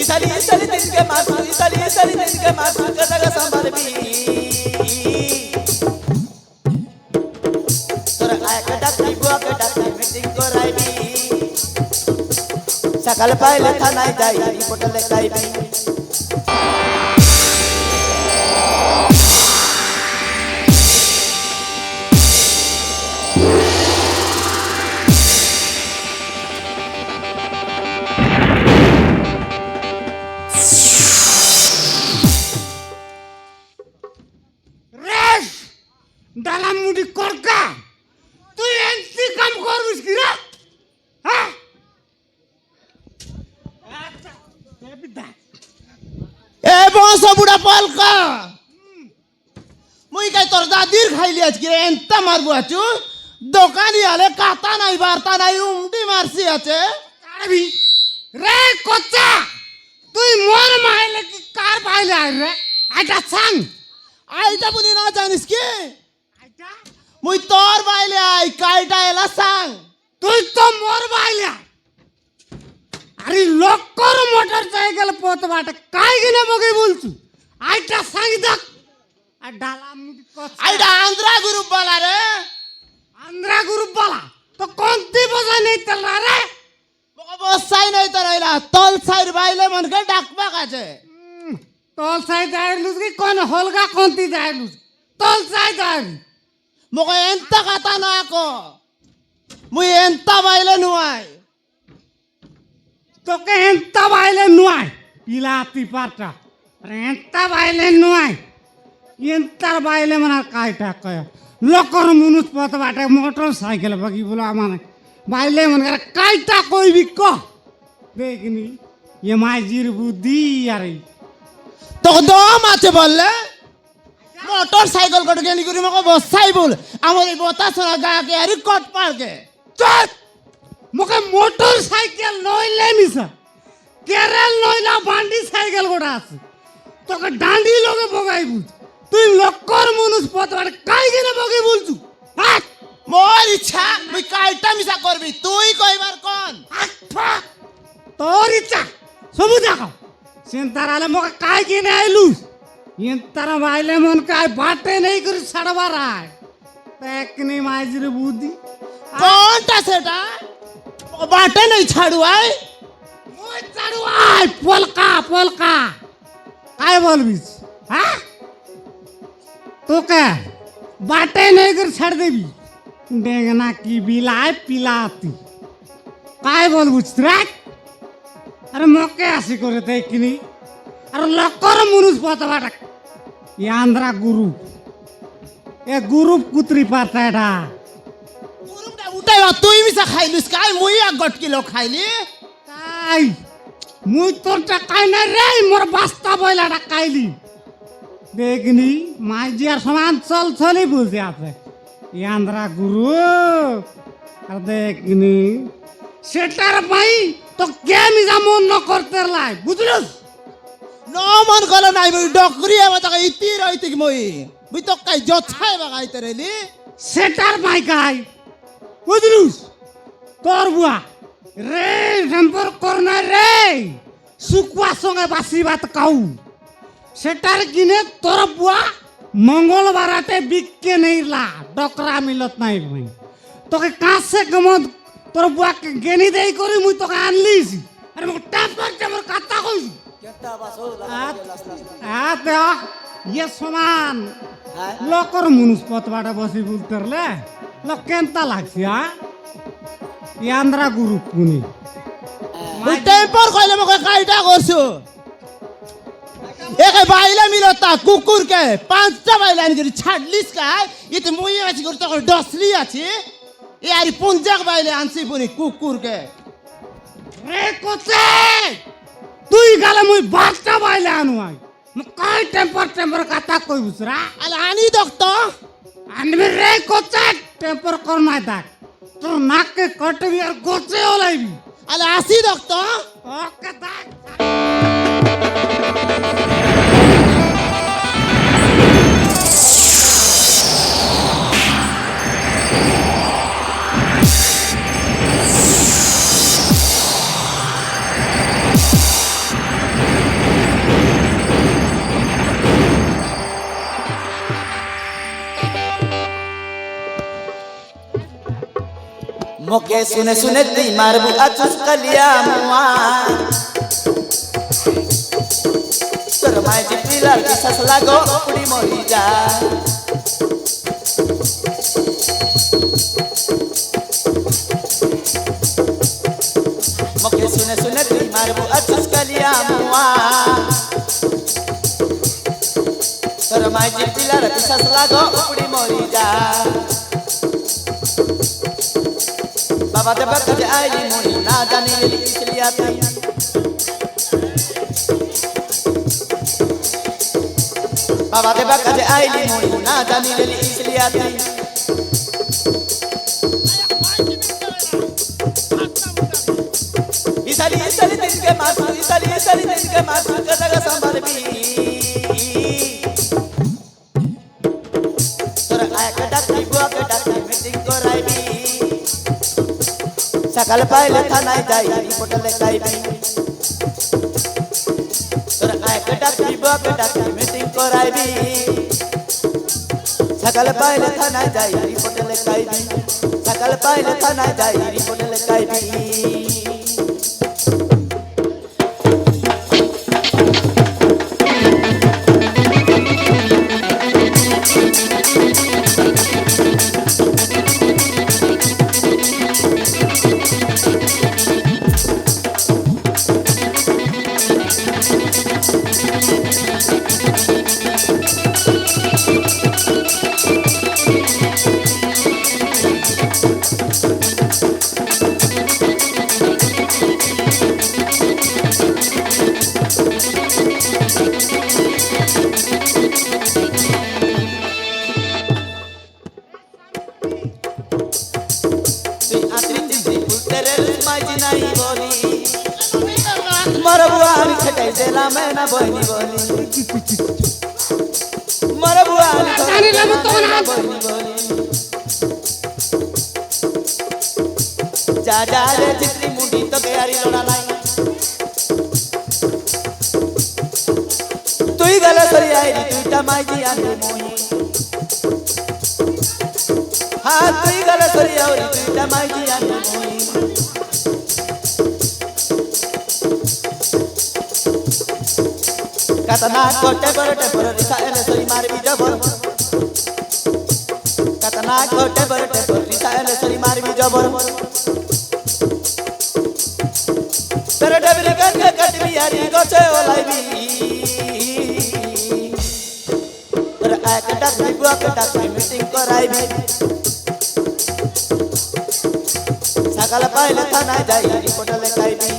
ইসালি ইসালি দিনকে মাসু ইসালি ইসালি দিনকে মাসু কাটাগা সাম্বারবি তোরা আয়কা ডাকবি বুয়াকে ডাকবি মিটিং করাইবি সকাল পাইলে থানায় যাই রিপোর্ট লেখাইবি ডালাম মুড়ি করকা তুই এনসি কাম করবিস কি রে হ্যাঁ এ বস বুড়া পালকা মুই কাই তোর দাদির খাইলি আজকে এন্তা মারবো আছু দোকানি আলে কাতা নাই বার্তা নাই উমটি মারছি আছে কাড়বি রে কোচা তুই মোর মাইলে কি কার পাইলে আই রে আইটা সাং আইটা বলি না জানিস কি আইটা মুই তোর বাইলে আই কাইটা এলা সাং তুই তো মোর বাইলে আরে লক্কর মোটর সাইকেল পথ বাটে কাই গিনে মগে বলছু আইটা সাং দেখ আর ডালাম মুড়ি কোচা আইটা আন্ধ্রা গ্রুপ বালা রে আন্ধ্রা গ্রুপ বালা তো কোনটি বজাই নেই তেল রে বসাই নাই তোর আইলা তল সাইর বাইলে মনকে ডাকবা কাছে তল সাই যাইলুস কি কোন হলগা কোনটি যাইলুস তল সাই যাই মকে এন্তা কাতা না কো মুই এন্তা বাইলে নুয়াই তোকে এন্তা বাইলে নুয়াই পিলাতি পাটা এন্তা বাইলে নুয়াই এন্তার বাইলে মানে কাইটা কয় লোকর মনুষ পথ বাটে মোটর সাইকেল বাকি বলা মানে বাইলে মানে কাইটা কইবি ক দেখনি এ মাইজির বুদ্ধি আরে তো দম আছে বললে মোটর সাইকেল কট গেলি করি মকে বসাই বল আমার এই বতাসরা গাকে আরে কট পারকে চল মুখে মোটর সাইকেল নইলে মিশা কেরেল নইলা বান্ডি সাইকেল গোটা আছে তোকে ডান্ডি লগে বগাই বুঝ তুই লক্কর মনুষ পথ বাটে কাই গিনে বগে বলছু হাট মোর ইচ্ছা মুই কাইটা মিশা করবি তুই কইবার কোন আচ্ছা তোর ইচ্ছা সবু দেখো সেন্তার আলে মকে কাই কিনে আইলুস এন্তার বাইলে মন কাই বাটে নেই করে ছাড়বার আয় একনি মাইজির বুদ্ধি কোনটা সেটা বাটে নাই ছাড়ু আই ওই ছাড়ু আয় পলকা পলকা কাই বলবিস হ্যাঁ তোকে বাটে নেই করে ছাড় দেবি ডেঙ্গনা কি বিলায় পিলাতি কাই বলবুস রাখ আরে মকে আসি করে দেখিনি আর লক্কর মনুষ পথ বাটা ই আন্ধ্রা গ্রুপ এ গ্রুপ কুত্রি পাতা এটা গুরুটা উঠাই তুই মিশা খাইলিস কাই মুই এক গট কিলো খাইলি তাই মুই তোরটা কাই না রে মোর বাস্তা বইলাটা কাইলি দেখনি মাইজিয়ার সমান চল চলি বুঝে আছে ই আন্ধ্রা গ্রুপ আর দেখনি সেটার ভাই তো কে মিজা মন ন করতে লাই বুঝলিস ন মন গলো নাই মুই ডকরি আবা তাকে ইতি রইতি মুই মুই তো কাই জছাই বাগাইতে রেলি সেটার ভাই কাই বুঝলিস তোর বুয়া রে সম্পর্ক কর না রে শুকুয়া সঙ্গে বাসি ভাত খাও সেটার কিনে তোর বুয়া মঙ্গলবার রাতে বিকে নেইলা ডকরা মিলত নাই ভাই তোকে কাছে গমত তোর বুয়াকে গেনি দেই করি মুই তোকে আনলিস আরে মোক টাপর টাপর কাটা কইছি কেতা বাসো আতে ইয়ে সমান লোকর মনুষ পথ বাটে বসি বলতে লোক কেনতা লাগছে ই আন্ধ্রা গ্রুপ কুনি মুই টেম্পর কইলে মকে কাইটা করছো একে বাইলে মিলতা কুকুর কে পাঁচটা বাইলে আনি করে ছাড়লিস কাই ইতে মুই আছি করে তখন ডসলি আছি এ আরি পঞ্জাক বাইলে আনছি পুনি কুকুর কে রে কোচে তুই গালে মুই বাচ্চা বাইলে আনু আই কাই টেম্পর কাটা কই বুসরা আলে আনি দক্ত আনবি রে কোচে টেম্পর কর মাই দাক তোর নাকে কটবি আর গোচে ওলাইবি আলে আসি দক্ত ওকে দাক मोके सुने सुने ती मारबू अचुस कलिया मुआ तोर माय जी पिलार की ससला गो उड़ी मोरी जा मोके सुने सुने ती मारबू अचुस कलिया मुआ तोर माय जी पिलार की ससला गो उड़ी मोरी जा बाबा दे बकज आईली मोही ना जानी लेली इसलिए आती बाबा दे बकज आईली मोही ना जानी लेली इसलिए आती इसाली दिन के मासू इसाली दिन के मासू कदग संभाल भी तोर आया के डाकी बुआ के डाकी मीटिंग कराई भी सकाल पाइले थानाय जाई रिपोर्ट लेखाई भी तोर आयक डाकी बक डाकी मीटिंग कराई भी सकाल पाइले थानाय जाई रिपोर्ट लेखाई भी सकाल पाइले थानाय जाई रिपोर्ट लेखाई भी मरबुआ हरी छटाई देला मैं ना बोली बोली मरबुआ हरी छटाई देला मैं ना बोली बोली जा जा रे जितनी मुंडी तो प्यारी लोड़ा लाई तू ही गला सरी आई तू टमाई जी आने मोही हाँ तू ही गला सरी आई तू टमाई जी आने मोही कतना कोटे पर रिसा एले सरी मार भी जबर कतना कोटे पर रिसा एले सरी मार भी जबर तेरे डबरी करके कटबी यारी गोचे ओलाई भी तेरे एक डाकी बुआ के डाकी मीटिंग कराई भी सकाल पाइले थाना जाई रिपोर्ट लेखाई भी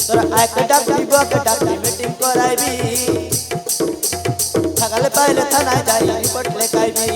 तोरा एक डाकी बुआ के डाकी मीटिंग कराई भी सकाल पाइले थाना जाई रिपोर्ट लेखाई भी